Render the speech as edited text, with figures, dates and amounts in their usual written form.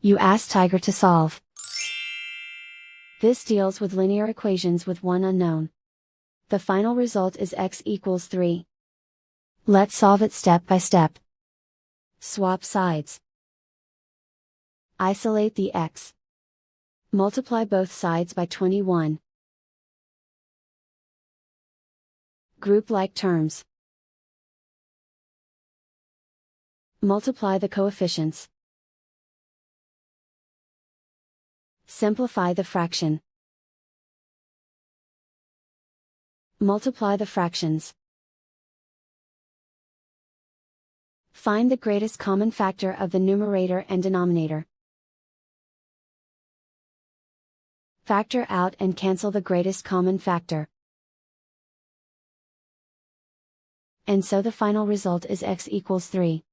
You ask Tiger to solve. This deals with linear equations with one unknown. The final result is x equals 3. Let's solve it step by step. Swap sides. Isolate the x. Multiply both sides by 21. Group like terms. Multiply the coefficients. Simplify the fraction. Multiply the fractions. Find the greatest common factor of the numerator and denominator. Factor out and cancel the greatest common factor. And so the final result is x equals 3.